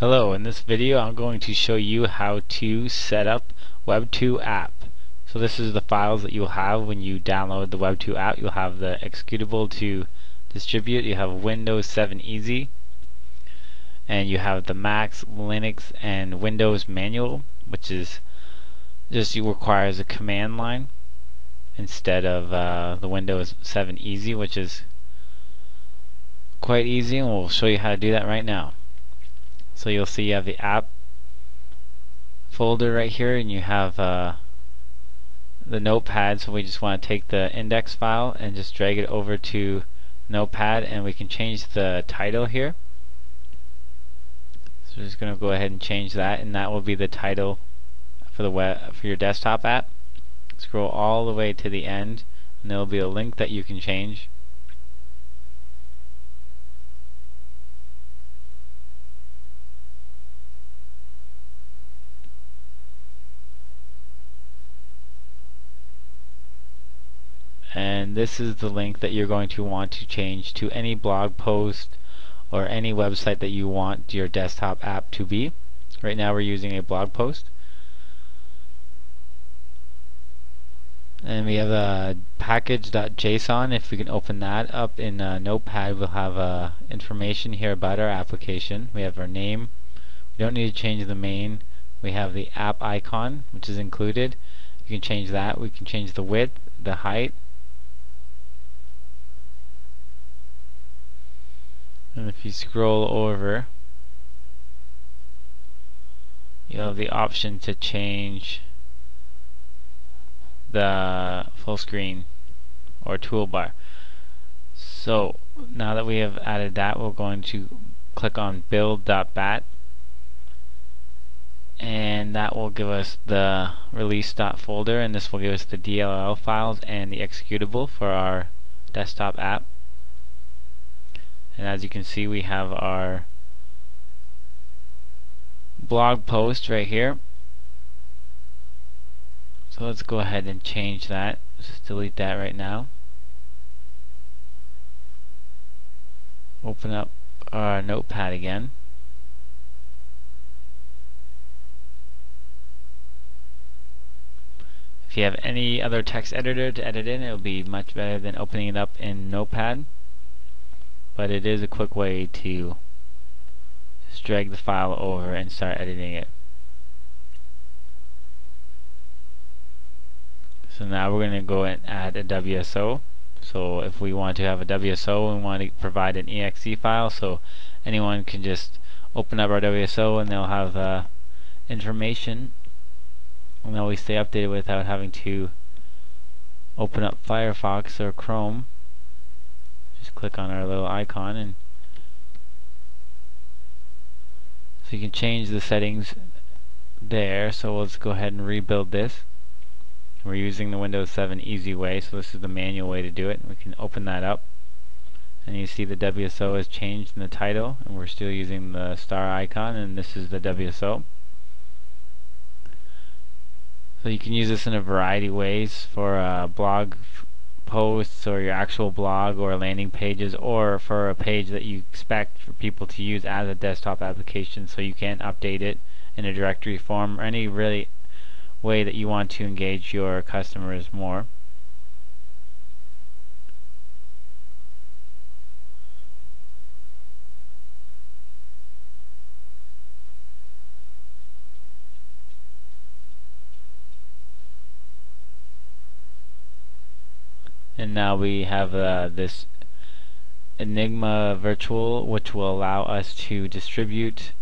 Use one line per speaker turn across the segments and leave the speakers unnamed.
Hello, in this video I'm going to show you how to set up Web2App. So this is the files that you'll have when you download the Web2App. You'll have the executable to distribute, you have Windows 7 Easy, and you have the Mac, Linux, and Windows manual, which is just requires a command line instead of the Windows 7 Easy, which is quite easy, and we'll show you how to do that right now. So you'll see you have the app folder right here, and you have the notepad. So we just want to take the index file and just drag it over to notepad, and we can change the title here. So we're just going to go ahead and change that, and that will be the title for the for your desktop app. Scroll all the way to the end, and there will be a link that you can change. And this is the link that you're going to want to change to any blog post or any website that you want your desktop app to be. Right now we're using a blog post, and we have a package.json. If we can open that up in Notepad, we'll have information here about our application. We have our name. We don't need to change the main. We have the app icon, which is included. You can change that. We can change the width, the height. And if you scroll over, you have the option to change the full screen or toolbar. So now that we have added that, we're going to click on build.bat, and that will give us the release.folder, and this will give us the DLL files and the executable for our desktop app. And as you can see, we have our blog post right here. So let's go ahead and change that. Just delete that right now. Open up our notepad again. If you have any other text editor to edit in, it will be much better than opening it up in Notepad. But it is a quick way to just drag the file over and start editing it. So now we're going to go and add a WSO. So if we want to have a WSO, we want to provide an exe file, so anyone can just open up our WSO and they'll have information, and always stay updated without having to open up Firefox or Chrome. Just click on our little icon, and so you can change the settings there. So let's go ahead and rebuild this. We're using the Windows 7 Easy way, so this is the manual way to do it. We can open that up, and you see the WSO has changed in the title, and we're still using the star icon, and this is the WSO. So you can use this in a variety of ways for blog posts or your actual blog or landing pages, or for a page that you expect for people to use as a desktop application, so you can update it in a directory form, or any really way that you want to engage your customers more. And now we have this Enigma virtual, which will allow us to distribute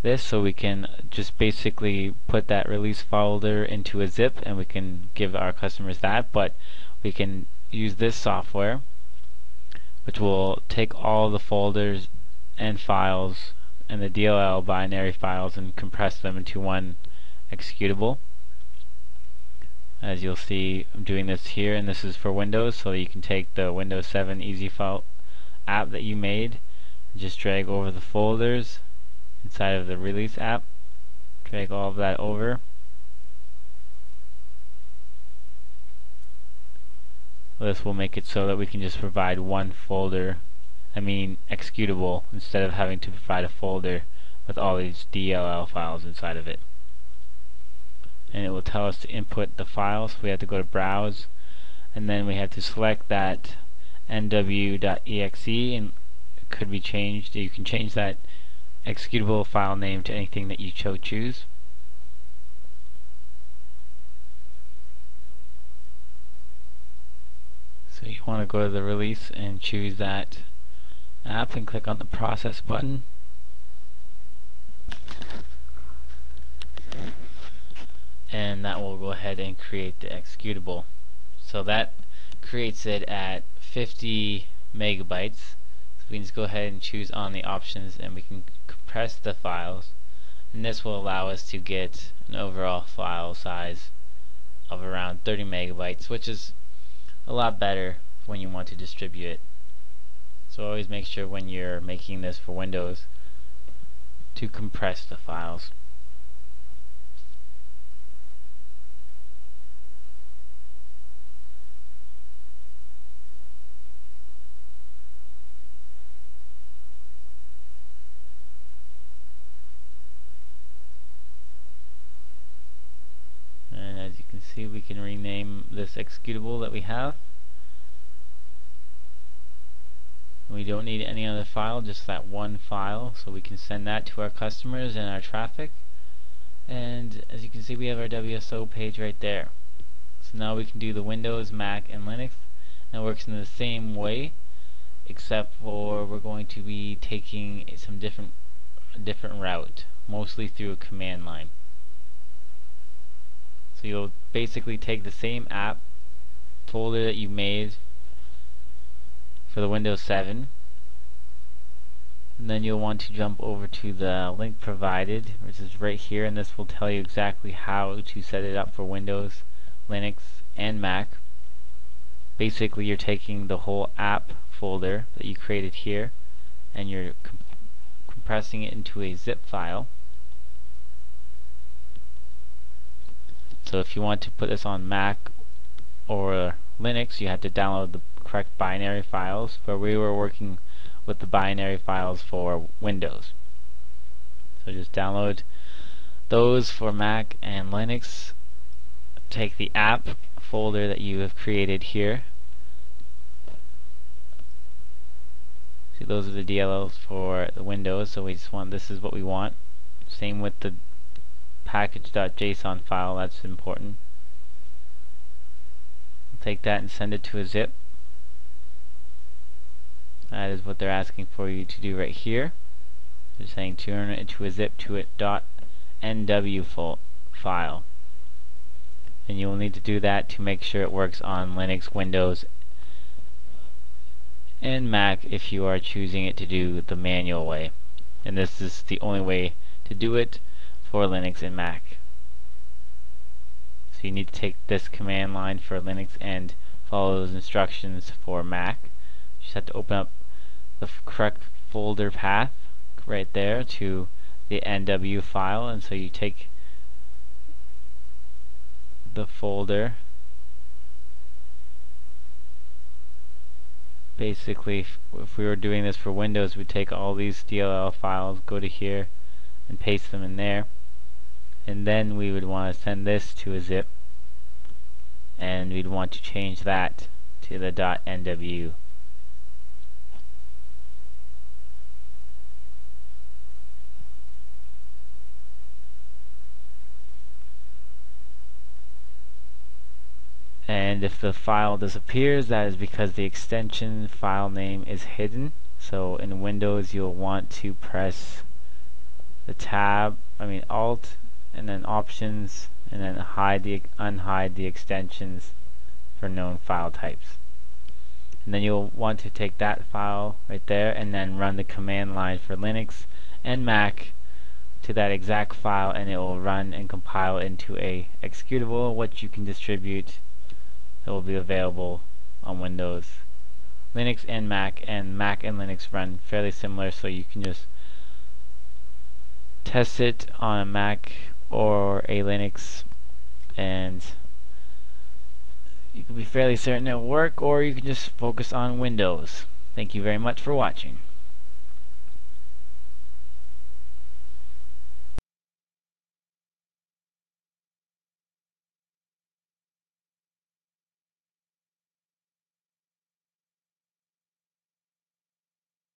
this, so we can just basically put that release folder into a zip, and we can give our customers that. But we can use this software, which will take all the folders and files and the DLL binary files and compress them into one executable. As you'll see, I'm doing this here, and this is for Windows, so you can take the Windows 7 Easy file app that you made and just drag over the folders inside of the release app. Drag all of that over. This will make it so that we can just provide one folder, executable, instead of having to provide a folder with all these DLL files inside of it. And it will tell us to input the files. We have to go to browse, and then we have to select that nw.exe, and it could be changed. You can change that executable file name to anything that you choose. So you want to go to the release and choose that app and click on the process button. And that will go ahead and create the executable. So that creates it at 50 megabytes. So we can just go ahead and choose on the options, and we can compress the files, and this will allow us to get an overall file size of around 30 megabytes, which is a lot better when you want to distribute it. So always make sure when you're making this for Windows to compress the files. And as you can see, we can rename this executable that we have. We don't need any other file, just that one file, so we can send that to our customers and our traffic. And as you can see, we have our WSO page right there. So now we can do the Windows, Mac, and Linux. And it works in the same way, except for we're going to be taking some different route, mostly through a command line. So you'll basically take the same app folder that you made for the Windows 7, and then you'll want to jump over to the link provided, which is right here, and this will tell you exactly how to set it up for Windows, Linux, and Mac. Basically, you're taking the whole app folder that you created here, and you're compressing it into a zip file. So if you want to put this on Mac or Linux, you have to download the correct binary files, but we were working with the binary files for Windows. So just download those for Mac and Linux. Take the app folder that you have created here. See, those are the DLLs for the Windows, so we just want, this is what we want. Same with the package.json file, that's important. Take that and send it to a zip. That is what they're asking for you to do right here. They're saying turn it into a zip to a .nw file. And you will need to do that to make sure it works on Linux, Windows, and Mac if you are choosing it to do the manual way. And this is the only way to do it for Linux and Mac. So you need to take this command line for Linux and follow those instructions for Mac. You just have to open up the correct folder path right there to the NW file, and so you take the folder. Basically, if we were doing this for Windows, we'd take all these DLL files, go to here, and paste them in there, and then we would want to send this to a zip, and we'd want to change that to the .nw. And if the file disappears, that is because the extension file name is hidden. So in Windows, you'll want to press the Alt, and then Options, and then unhide the extensions for known file types. And then you'll want to take that file right there and then run the command line for Linux and Mac to that exact file, and it will run and compile into a executable which you can distribute. It will be available on Windows, Linux, and Mac and Linux run fairly similar, so you can just test it on a Mac or a Linux, and you can be fairly certain it'll work, or you can just focus on Windows. Thank you very much for watching.